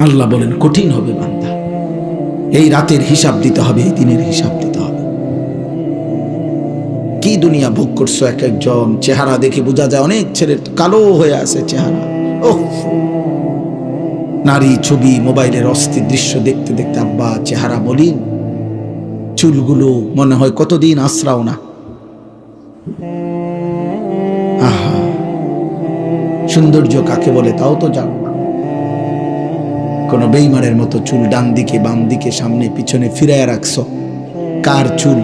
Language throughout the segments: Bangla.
আল্লাহ বলেন কঠিন হবে বান্দা, এই রাতের হিসাব দিতে হবে, এই দিনের হিসাব দিতে হবে। কি দুনিয়া ভোগ করছো এক একজন, চেহারা দেখে বোঝা যায় অনেক ছেলে কালো হয়ে আছে চেহারা। ওহ, নারী ছবি, মোবাইলের অস্থির দৃশ্য দেখতে দেখতে আব্বা চেহারা মলিন, চুলগুলো মনে হয় কতদিন আশ্রাও না। আহা, সৌন্দর্য কাকে বলে তাও তো জানো না। কোন বেইমানের মতো চুল ডান দিকে বাম দিকে সামনে পিছনে ফিরাইয়া রাখছো, কার চুল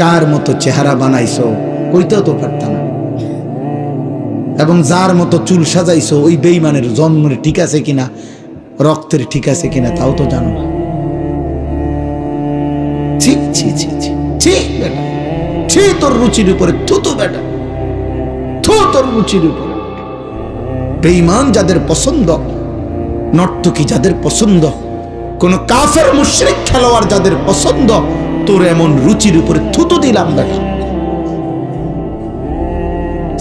কার মতো চেহারা বানাইছো কইতেও তো পারতাম না। এবং যার মতো চুল সাজাইছো ওই বেইমানের জন্মের ঠিক আছে কিনা, রক্তের ঠিক আছে কিনা তাও তো জানো না। ছি ছি ছি ছি ছি বেটা, ছি তোর রুচির উপরে, থুতু বেটা, থু তোর রুচির উপরে। বেঈমান যাদের পছন্দ, নর্তকী যাদের পছন্দ, কোন কাফের মুশরিক খেলোয়াড় যাদের পছন্দ, তোর এমন রুচির উপরে থুতু দিলাম বেটা।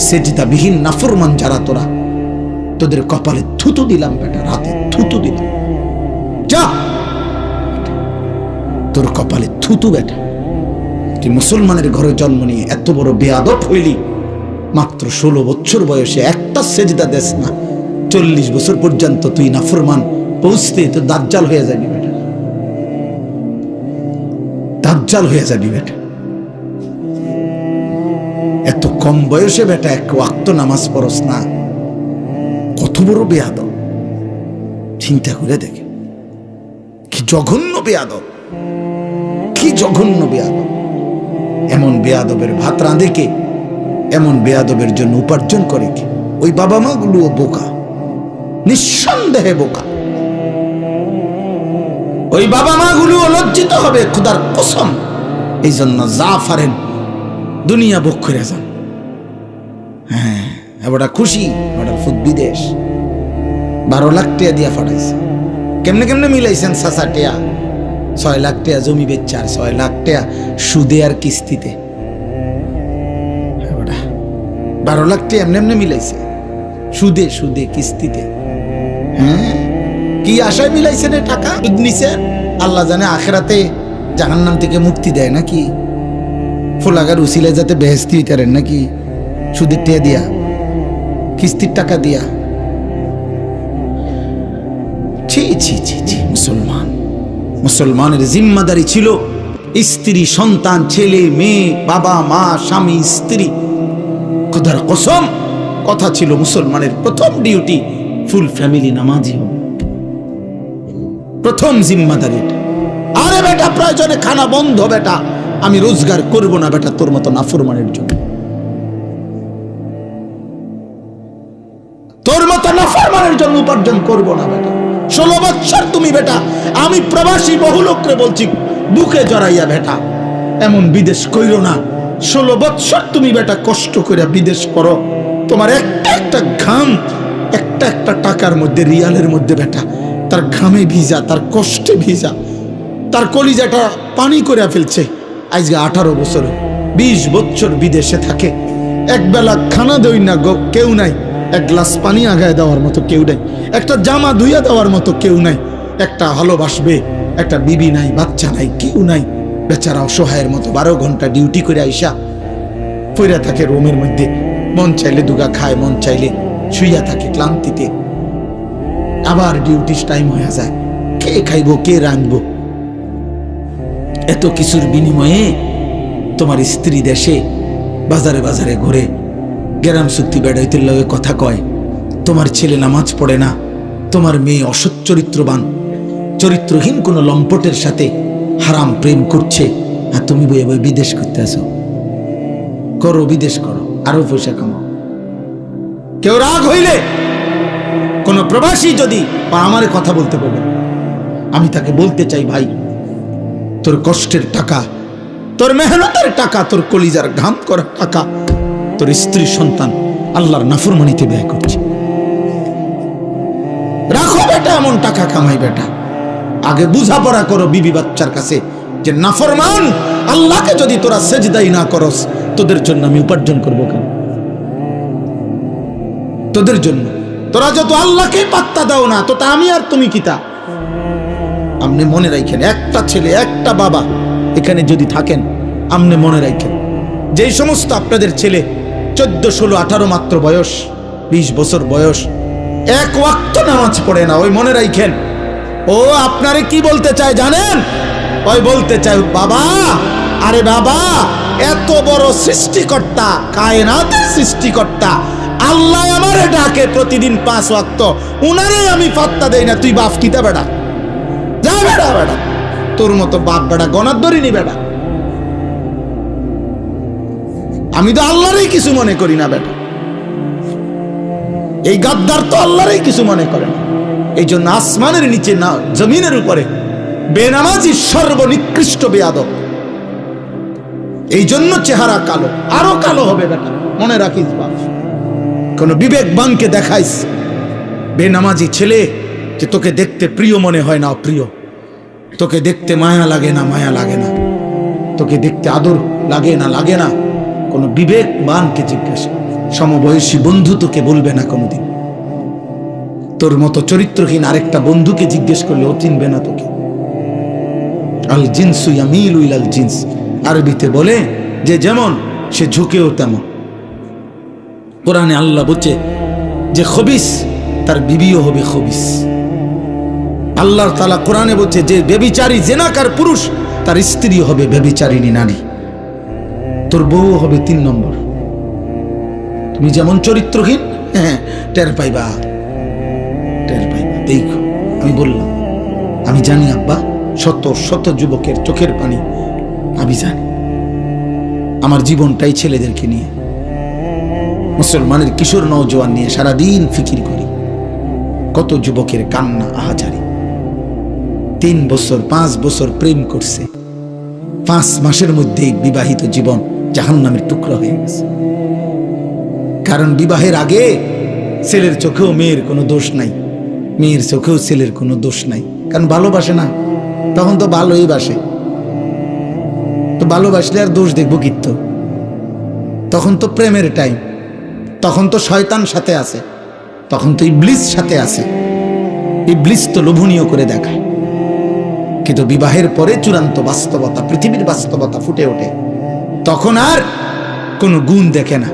সেজদাবিহীন নাফরমান যারা তোরা, তোদের কপালে থুতু দিলাম বেটা, রাতে থুতু দিলাম। যা, তোর কপালে থুতু বেটা। তুই মুসলমানের ঘরে জন্ম নিয়ে এত বড় বেয়াদব হইলি, মাত্র 16 বছর বয়সে একটা সেজদা দেস না, 40 বছর পর্যন্ত তুই নাফরমান, পৌঁছতে তো দাজ্জাল হয়ে যাবি বেটা, দাজ্জাল হয়ে যাবি বেটা। এত কম বয়সে বেটা এক ওয়াক্ত নামাজ পড়স না, কত বড় বেয়াদব। চিন্তা করে দেখে, কি জঘন্য বেয়াদব, কি জঘন্য বেয়াদব। এমন বেয়াদবের ভাত রাঁধে কে? এমন বেয়াদবের জন্য উপার্জন করে কে? ওই বাবা মা গুলোও বোকা, নিঃসন্দেহে বোকা। ওই বাবা মা গুলোও লজ্জিত হবে খোদার কসম। এই জন্য যা পারেন দুনিয়া ভোগ করে যান। হ্যাঁ, এবার খুশি, ওটা ফুট বিদেশ 12 লাখ টাকা দিয়া ফাটাইছে। কেমনে কেমনে মিলাইছেন? 6 টাকা 6 লাখ টাকা জমি বেচছে, আর 6 লাখ টাকা সুদে আর কিস্তিতে। 12 লাখ টাকা এমনি এমনি মিলাইছে, সুদে সুদে কিস্তিতে। হ্যাঁ, কি আশায় মিলাইছেন এই টাকা? সুদ নিছেন, আল্লাহ জানে আখেরাতে জাহান্নাম থেকে মুক্তি দেয় নাকি, ফোলাগার উসিলে যাতে বেহেস্তি হইতারেন নাকি, সুদের টাকা দিয়া, কিস্তির টাকা দিয়া। ছি ছি ছি ছি। মুসলমান, মুসলমানের জিম্মাদারি ছিল স্ত্রী সন্তান, ছেলে মেয়ে, বাবা মা, স্বামী স্ত্রী। খোদার কসম, কথা ছিল মুসলমানের প্রথম ডিউটি ফুল ফ্যামিলি নামাজি হবে, প্রথম জিম্মাদারি। আরে বেটা, প্রয়োজনে খানা বন্ধ বেটা, আমি রোজগার করব না বেটা তোর মতো নাফরমানের জন্য, তোর মতো নাফরমানের জন্য উপার্জন করব না বেটা। 16 বছর তুমি বেটা, আমি প্রবাসী বহু লোকরে বলছি বুকে জড়াইয়া বেটা এমন বিদেশ কইরো না। 16 বছর তুমি বেটা কষ্ট করে বিদেশ করো, তোমার একটা একটা ঘাম, একটা একটা টাকার মধ্যে, রিয়ালের মধ্যে বেটা তার ঘামে ভিজা, তার কষ্টে ভিজা, তার কলিজাটা পানি করে ফেলছে। আজকে 18 বছর 20 বছর বিদেশে থাকে, একবেলা খানা দই না কেউ নাই, এক গ্লাস পানি আগায় দেওয়ার মতো কেউ নাই, একটা জামা ধুইয়া দেওয়ার মতো কেউ নাই, একটা ভালোবাসবে একটা বিবি নাই, বাচ্চা নাই, কেউ নাই। বেচারা অসহায়ের মতো 12 ঘন্টা ডিউটি করে আইসা পইরা থাকে রুমের মধ্যে, মন চাইলে দুগা খায়, মন চাইলে শুইয়া থাকে ক্লান্তিতে। আবার ডিউটি টাইম হয়ে যায়, কে খাইবো কে রাঁধবো? এত কিছুর বিনিময়ে তোমার স্ত্রী দেশে বাজারে বাজারে ঘুরে গ্রাম চুক্তি বেড়াইতে লগে কথা কয়, তোমার ছেলে নামাজ পড়ে না, তোমার মেয়ে অসৎ চরিত্রবান, চরিত্রহীন কোন লম্পটের সাথে হারাম প্রেম করছে, আর তুমি বই বই বিদেশ করতে আসো। করো, বিদেশ করো, আরো পয়সা কামাও। কেউ রাগ হইলে, কোন প্রবাসী যদি আমার কথা বলতে পারবে, আমি তাকে বলতে চাই, ভাই তোর কষ্টের টাকা, তোর মেহনতের টাকা, তোর কলিজার ঘাম করা টাকা তোর স্ত্রী সন্তান আল্লাহর নাফরমানিতে ব্যয় করছে। রাখো বেটা, এমন টাকা কামাই বেটা। আগে বুঝাপড়া করো বিবি বাচ্চার কাছে যে নাফরমান আল্লাহকে যদি তোরা সেজদাই না করস, তোদের জন্য আমি উপার্জন করবো কেন? তোদের জন্য তোরা যত আল্লাহকে পাত্তা দাও না, তো তা আমি আর তুমি কিতা। আপনি মনে রাখেন, একটা ছেলে একটা বাবা এখানে যদি থাকেন, আপনি মনে রাখেন, যেই সমস্ত আপনাদের ছেলে 14, 16, 18 মাত্র বয়স, 20 বছর বয়স, এক ওয়াক্ত নামাজ পড়ে না, ওই মনে রাখেন ও আপনারে কি বলতে চায় জানেন? ওই বলতে চায়, বাবা, আরে বাবা, এত বড় সৃষ্টিকর্তা, কায়নাতের সৃষ্টিকর্তা আল্লাহ আমারে ডাকে প্রতিদিন 5 ওয়াক্ত, উনারে আমি পাত্তা দেই না, তুই বাপ কিতা বেটা? যা বেটা, বেটা তোর মতো বাপ বেটা গনার ধরিনি বেটা। আমি তো আল্লাহরই কিছু মনে করি না বেটা। এই গাদ্দার তো আল্লাহরই কিছু মনে করে না। এই জন্য আসমানের নিচে না, জমিনের উপরে বেনামাজি সর্বনিকৃষ্ট বেয়াদব। এই জন্য চেহারা কালো, আরো কালো হবে বেটা, মনে রাখিস বাপ। কোন বিবেকবানকে দেখাইস বেনামাজি ছেলে যে তোকে দেখতে প্রিয় মনে হয় না অপ্রিয়, তোকে দেখতে মায়া লাগে না, মায়া লাগে না, তোকে দেখতে আদর লাগে না, লাগে না। কোন বিবেকবানকে জিজ্ঞাসা, সমবয়সী বন্ধু তোকে বলবে না কোনোদিন। তোর মতো চরিত্রহীন আরেকটা বন্ধুকে জিজ্ঞেস করলে ও চিনবে না তোকে। আল জিনসু ইয়ামিলু ইলাল জিনস, আরবিতে বলে যে যেমন সে ঝুঁকেও তেমন। কোরআনে আল্লাহ বলছে যে খবিস তার বিবিও হবে খবিস। আল্লাহ তাআলা কোরআনে বলছে যে ব্যভিচারী জেনাকার পুরুষ তার স্ত্রী হবে ব্যভিচারিণী নারী। তোর বউ হবে 3 নম্বর। তুমি যেমন চরিত্রহীন, হ্যাঁ টের পাইবা, টের পাইবা। দেখো আমি বললাম, আমি জানি আব্বা, শত শত যুবকের চোখের পানি আমি জানি। আমার জীবনটাই ছেলেদেরকে নিয়ে, মুসলমানের কিশোর নওজোয়ান নিয়ে সারাদিন ফিকির করি। কত যুবকের কান্না, আহাজারি। 3 বছর 5 বছর প্রেম করছে, 5 মাসের মধ্যেই বিবাহিত জীবন জাহান্নামের টুকরা হয়ে গেছে। কারণ বিবাহের আগে ছেলের চোখেও মেয়ের কোনো দোষ নাই, মেয়ের চোখেও ছেলের কোনো দোষ নাই। কারণ ভালোবাসে না, তখন তো ভালোই বাসে। তো ভালোবাসলে আর দোষ দেখবো কিত্ত? তখন তো প্রেমের টাইম, তখন তো শয়তান সাথে আছে, তখন তো ইবলিস সাথে আছে। ইবলিস তো লোভনীয় করে দেখায়, কিন্তু বিবাহের পরে চূড়ান্ত বাস্তবতা, পৃথিবীর বাস্তবতা ফুটে ওঠে। তখন আর কোনো গুণ দেখে না,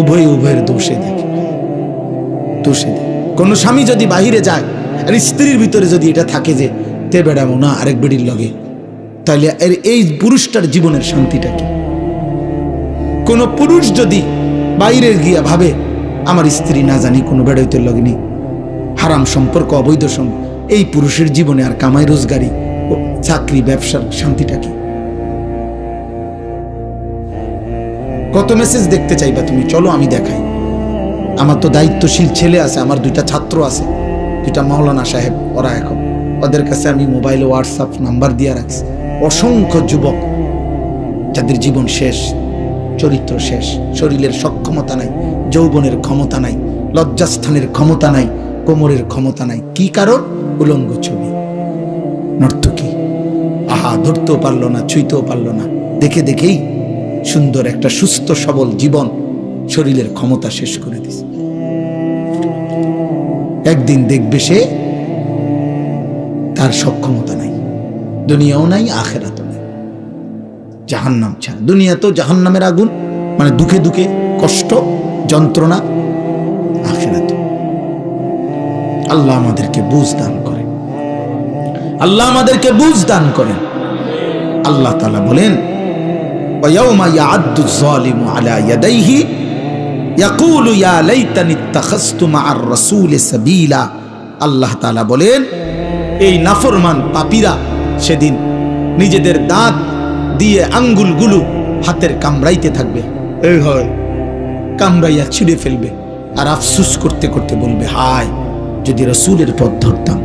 উভয়ের দোষে দেখে, দোষে দেখে। কোন স্বামী যদি বাহিরে যায় আর স্ত্রীর ভিতরে যদি এটা থাকে যে তে বেড়াবো না আরেক বেড়ির লগে, তাহলে এই পুরুষটার জীবনের শান্তিটা কি? কোন পুরুষ যদি বাইরে গিয়া ভাবে আমার স্ত্রী না জানি কোনো বেড়াইতে লগেনি, হারাম সম্পর্ক, অবৈধ সম্পর্ক, এই পুরুষের জীবনে আর কামাই রোজগারি, চাকরি, ব্যবসার শান্তিটা কি? কত মেসেজ দেখতে চাইবা তুমি? চলো আমি দেখাই। আমার তো দায়িত্বশীল ছেলে আছে, আমার 2টা ছাত্র আছে, 2টা মাওলানা সাহেব, ওরা এখন ওদের কাছে আমি মোবাইলে হোয়াটসঅ্যাপ নাম্বার দিয়ে রাখছি। অসংখ্য যুবক যাদের জীবন শেষ, চরিত্র শেষ, শরীরের সক্ষমতা নাই, যৌবনের ক্ষমতা নাই, লজ্জাস্থানের ক্ষমতা নাই, কোমরের ক্ষমতা নাই। কি কারণ? উলঙ্গ ছবি, নর্তকী। আহা, ধরতেও পারলো না, ছুঁইতেও পারলো না, দেখে দেখেই সুন্দর একটা সুস্থ সবল জীবন শরীরের ক্ষমতা শেষ করে দিছে। একদিন দেখবে সে তার সক্ষমতা নাই, দুনিয়াও নাই, আখেরাতও নাই, জাহান্নাম ছাড়া। দুনিয়া তো জাহান্নামের আগুন, মানে দুঃখে দুঃখে কষ্ট, যন্ত্রণা। আখেরাত, আল্লাহ আমাদেরকে বুঝ দান করেন, আল্লাহ আমাদেরকে বুঝ দান করেন। আল্লাহ তাআলা বলেন, ওয়ায়াউমা ইয়া'আদ্দু যালিমু আলা ইয়াদাইহি ইয়াকুলু ইয়া লাইতানি ইত্তাখাযতু মা'আর রাসূলি সাবিলা। আল্লাহ তাআলা বলেন, এই নাফরমান পাপীরা সেদিন নিজেদের দাঁত দিয়ে আঙ্গুলগুলো হাতের কামড়াইতে থাকবে, এই হয় কামড়াইয়া ছিঁড়ে ফেলবে, আর আফসোস করতে করতে বলবে, হায় যদি রাসূলের পথ ধরতাম।